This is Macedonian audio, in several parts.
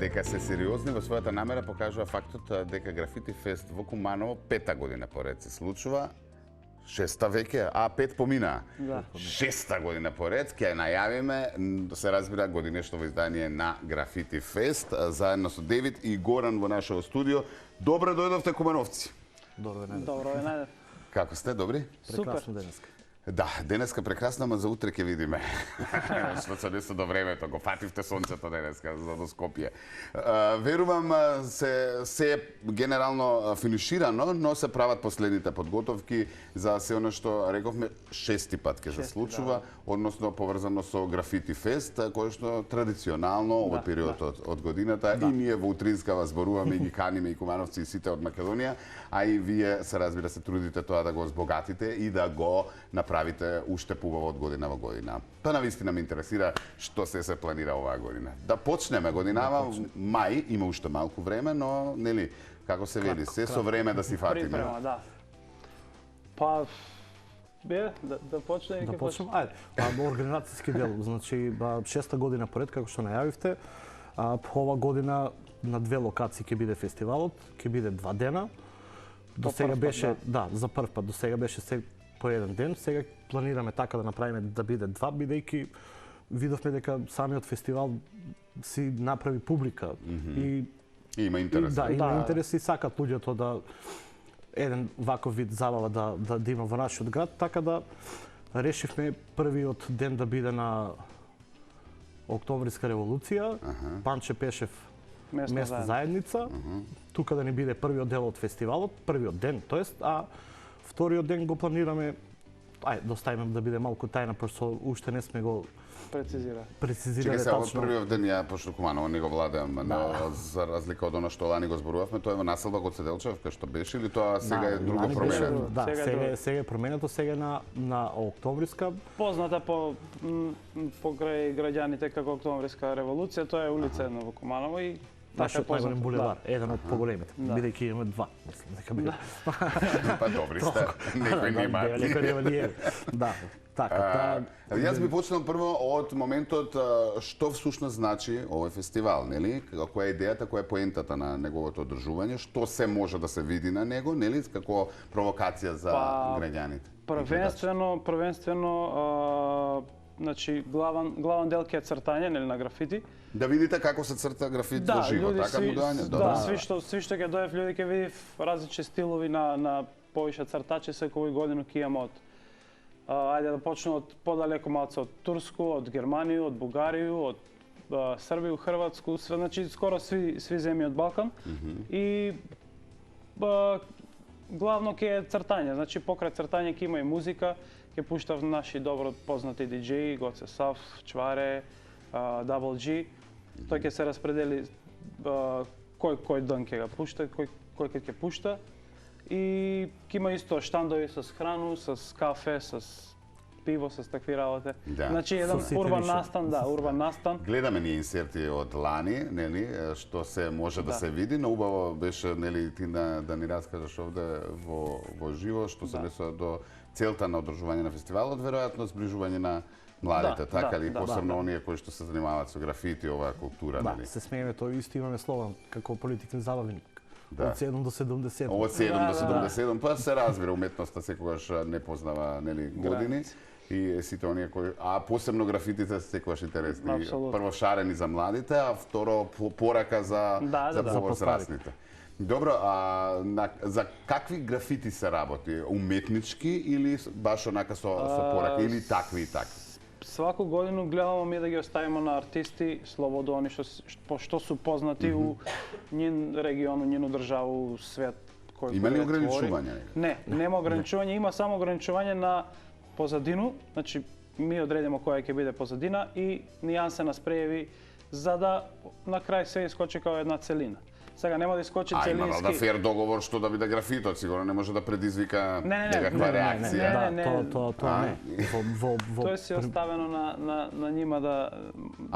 дека се сериозни во својата намера покажува фактот дека Графити Фест во Куманово 5-та година поред се случува. 6-та веќе, а 5 помина. Да. 6-та година поред ќе ја најавиме, да се разбира, годинешново издание на Графити Фест, заедно со Девид и Горан во нашето студио. Добре дојдовте, кумановци. Добро ве најдов. Добро ве најдов. Како сте, добри? Прекрасно денеска. Да, денеска прекрасна, ама за утре ќе видиме. Што се деси до времето, го фативте сонцето денеска за до Скопје. Верувам се генерално финиширано, но се прават последните подготовки за се она што рековме 6-ти пат ќе се случува, односно поврзано со Графити Фест, кој што традиционално овој период од годината и ние во Утринскава зборуваме и ги каниме и кумановци и сите од Македонија, а и вие се разбира се трудите тоа да го збогатите и да го направите уште побаво од година во година. Па навистина ме интересира што се планира оваа година. Да почнеме годинава, мај, има уште малку време, но нели, како се вели, се со време да си фатиме. Припрема, да. Па, да почне и Да почнем? Ајде. Па, организацијски дел, значи 6-та година поред, како што најавивте, ова година на 2 локации ќе биде фестивалот, ќе биде 2 дена. До сега беше, да, за прв пат, до сега беше по еден ден, сега планираме така да направиме да биде 2, бидејќи видовме дека самиот фестивал си направи публика и има интерес. Да, има интерес и сакат луѓето да еден ваков вид забава да има во нашиот град, така да решивме првиот ден да биде на Октомвриска револуција, Панче Пешев местна заедница, тука да ни биде првиот дел од фестивалот, првиот ден, тоест, а вториот ден го планираме, да оставиме да биде малку тајна, пошто уште не сме го прецизирале се тачно. првиот ден ја пошто Куманово не го владеам, но за разлика од она што лани го зборувавме, тоа е во населба код Седелчев, кај што беше или тоа сега е друго променето? Да, сега е променето, сега на Октомвриска. Позната покрај граѓаните како Октомвриска револуција, тоа е улица една во Куманово и Нашиот најголем булевар, еден од поголемите, бидејќи имаме 2, мислам дека биде. Па добри сте, некој нема. Некој нема ни е. Да, така. Јас би почнал прво од моментот што всушност значи овој фестивал, нели? Која е идејата, која е поентата на неговото одржување, што се може да се види на него, нели? Како провокација за граѓаните. Првенствено, значи главен дел ќе е цртање, нели, на графити. Да видите како се црта графит во живо, така му доаѓа? Да, сви што ќе дојдев луѓе ќе види различни стилови на повише цртачи, секој година ќе имаме од ајде да почнем од подалеку малце од Турско, од Германија, од Бугарија, од Србија, Хрватско, значи скоро сви земји од Балкан. И главно ќе е цртање, значи покрај цртање ќе има и музика, ќе пуштав наши добро познати диџеи, Гоце Сав, Чваре, Double G. Тој ќе се распредели кој ден ќе го пушта, кој ќе пушта. И ќе има исто штандови со храну, со кафе, со пиво, со такви работи. Значи еден урбан настан, урбан настан. Гледаме ни инсерти од лани, нели, што се може да се види, но убаво беше, нели, ти да ни раскажеш овде во живо што се однесува до целта на одржување на фестивалот, веројатно зближување на младите, така ли, посебно оние кои што се занимаваат со графити, оваа култура, нели? Да, се смееме, тоа исто имаме слоган како политичен забавник. Од 7 до 70. Од 7 до 77, па се разбира, уметноста секогаш не познава, нели, години. И сите оние кои, а посебно графитите се секогаш интересни. Прво шарени за младите, а второ порака за повозрастните. Добро, за какви графити се работи? Уметнички или баш онака со порака, или такви и такви? Сваку годину гледаме да ги оставиме на артисти слобода, они што су познати у нjen регион, у njenu државу, свет кој има ли ограничување? Не, нема ограничување, има само ограничување на позадину, значи ми одредимо која ќе биде позадина и нијансе на спрееви за да на крај се искочи како една целина. Сега нема да искочи целински. Има да фер договор што да биде графитот, сигурно не може да предизвика некаква реакција. Тоа не. Тоа е оставено на нима да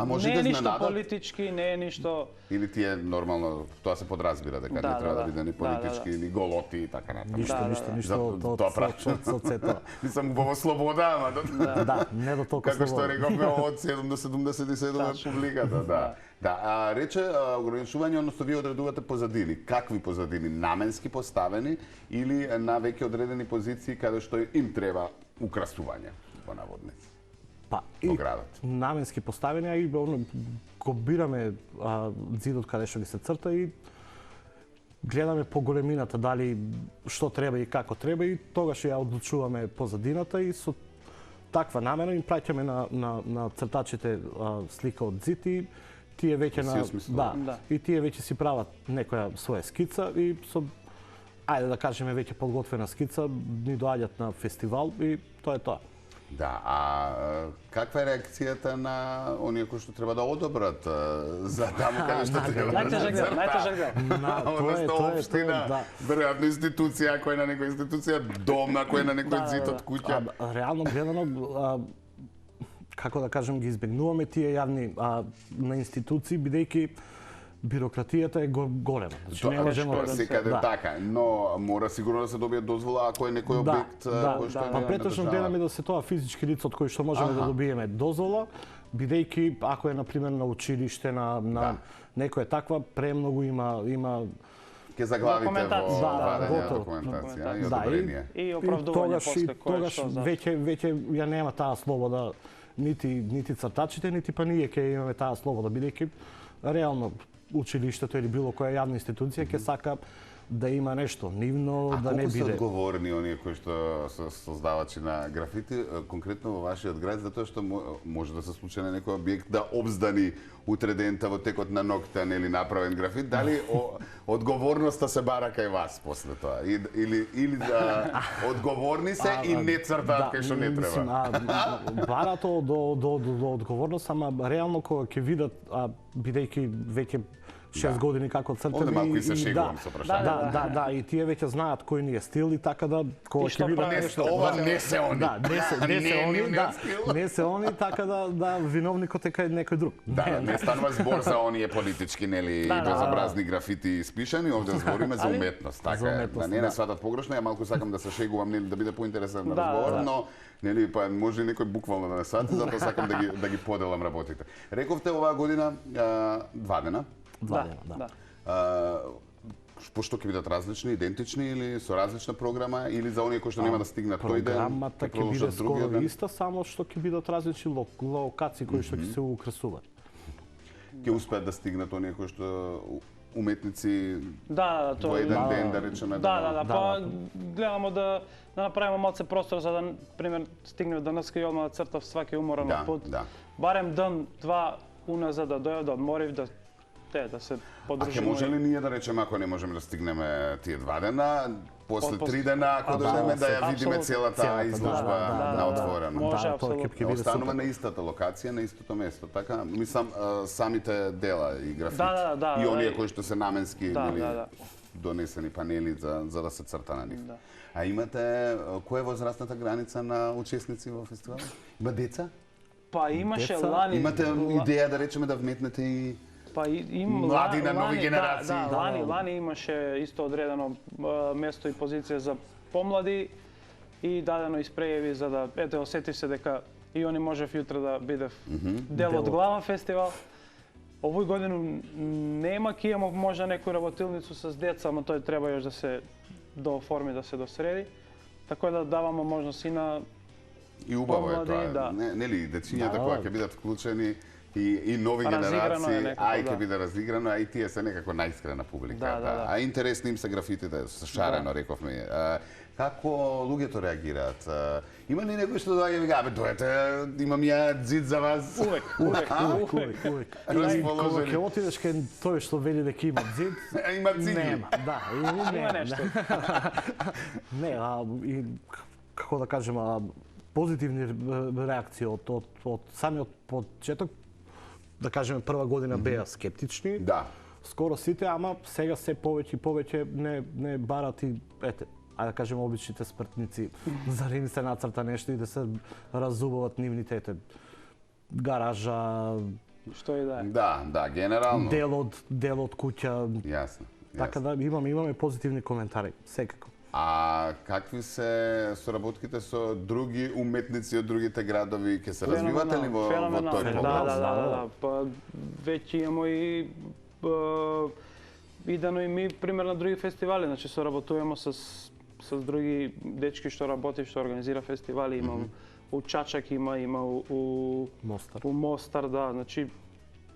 може не е да ништо изненадат? Политички, не е ништо. Или ти е нормално, тоа се подразбира дека не треба да биде ни политички, ни голоти и така натаму. Ништо од сето. Мислам во слобода, ама да, не до толку како слобода. што рековме од 7 до 77 е публиката, да. Да, рече ограничување, односно вие одредувате позадини. Какви позадини? Наменски поставени или на веќе одредени позиции каде што им треба украсување, во наводници? Па Во и градот. наменски поставени, а и го бираме зидот каде што ги се црта и гледаме по големината дали што треба и како треба и тогаш ја одлучуваме позадината и со таква намена им праќаме на цртачите слика од зид и тие веќе Да. и тие веќе си прават некоја своја скица и со ајде да кажеме веќе подготвена скица ни доаѓаат на фестивал и тоа е тоа. Да, а каква е реакцијата на оние кои што треба да одобрат за таму каде што треба да Најтежак дел, најтежак дел. Односно општина, веројатно институција, ако е на некоја институција, дом, ако е на некој зид од куќа. Реално гледано, како да кажем, ги избегнуваме тие јавни на институции, бидејќи бирократијата е голема. Значи, не можеме Тоа секаде така, но мора сигурно да се добие дозвола ако е некој објект кој што па претежно гледаме да се тоа физички лица од кои што можеме да добиеме дозвола, бидејќи ако е на пример на училиште, на некоја таква премногу има ќе заглавите во вадење готово. документација и одобрение. И оправдување после кој тогаш што зашто. веќе ја нема таа слобода нити цртачите, нити па ние ќе имаме таа слобода, бидејќи реално училиштето или било која јавна институција ќе сака да има нешто нивно, да не колку се биде. одговорни оние кои што се создавачи на графити, конкретно во вашиот град, затоа што може да се случи на некој објект да обздани утре дента во текот на ноќта нели направен графит, дали одговорноста се бара кај вас после тоа или да одговорни се и не цртаат кај што не треба. Барато до одговорност, ама реално кога ќе видат, бидејќи веќе 6 години како цртаме. Овде малку и се шегувам со прашањето. Да, и тие веќе знаат кој ни е стил и така да кога ќе видат нешто. Ова не се они. Да, не се они, така да виновникот е кај некој друг. Да, не станува збор за оние политички нели безобразни графити испишани, овде збориме за уметност, така е. Да не сватат погрешно, ја малку сакам да се шегувам нели да биде поинтересен разговор, но нели па може некој буквално да не свати, затоа сакам да ги поделам работите. Рековте оваа година 2 дена. Да. Пошто ќе бидат различни, идентични или со различна програма или за оние кои што нема да стигнат тој ден? Програмата ќе биде скоро иста, само што ќе бидат различни локации кои што ќе се украсуваат. Ќе успеат да стигнат оние кои што уметници тоа во еден ден да речеме па гледаме да направиме малце простор за да пример стигнеме денеска и одма да цртав сваки уморен пат. Барем ден, два уназад да дојдев да одморив, да се подружиме. А ќе може ли ние да речеме ако не можеме да стигнеме тие 2 дена, после 3 дена ако дојдеме да ја видиме целата изложба на отворено? Може апсолутно. Останува на истата локација, на истото место, така? Мислам самите дела и графити и оние кои што се наменски донесени панели за да се црта на нив. А имате која е возрастната граница на учесници во фестивалот? Има деца? Па имаше лани. Имате идеја да речеме да вметнете и млади на нови генерации? Лани имаше исто одредено место и позиција за помлади и дадено испрејеви за да осетив се дека и они можев јутре да бидев дел од главен фестивал. Овој годину нема, ќе имам може некој работилницу со деца, ама тој треба још да се дооформи, да се досреди. Така да даваме можност и на и убаво е тоа, нели, дечињата кои ќе бидат вклучени и нови генерации, ќе биде разиграно, а и тие се некако најискрена публика. А интересни им се графитите, со шарено, рековме. Како луѓето реагираат? Има ли некој што доаѓа и вика, дојдете, имам ја зид за вас? Увек. Кога ќе отидеш кај тој што вели дека има зид, има зид. Нема, има нешто. Не, и како да кажем, позитивни реакции од самиот почеток, да кажеме прва година беа скептични. Да. Скоро сите, ама сега се повеќе и повеќе не барат и да кажеме обичните спртници за да им се нацрта нешто и да се разубават нивните гаража. Што и да е. Да, генерално. Дел од куќа. Јасно. Така да имаме позитивни коментари, секако. А какви се соработките со други уметници од другите градови? Ке се развивате ли во тој поглед? Да. Па веќе имамо и идено и ми пример на други фестивали, значи соработуваме с други дечки што работи, што организира фестивали, имам у Чачак има у Мостар, да, значи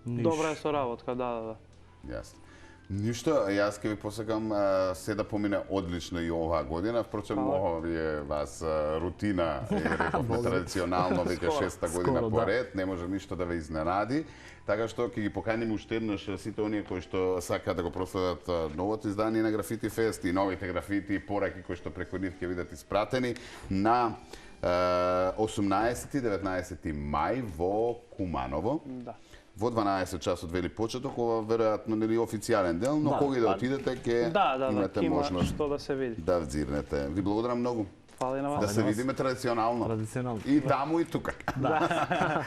добра е соработка, да. Јасно. Ништо, јас ќе ви посакам се да помине одлично и оваа година. Впрочем, ова ви е вас рутина, рековме традиционално, веќе 6-та година поред, не може ништо да ве изненади. Така што ќе ги поканим уште еднаш сите оние кои што сакаат да го проследат новото издание на Графити Фест и новите графити и пораки кои што преку нив ќе бидат испратени на 18-19 мај во Куманово. Да. Во 12 часот вели почеток, ова веројатно нели официјален дел, но кога да отидете ќе имате можност што да се види. Да взирнете. Ви благодарам многу. Фала и на вас. Да се видиме традиционално. И таму и тука. Да.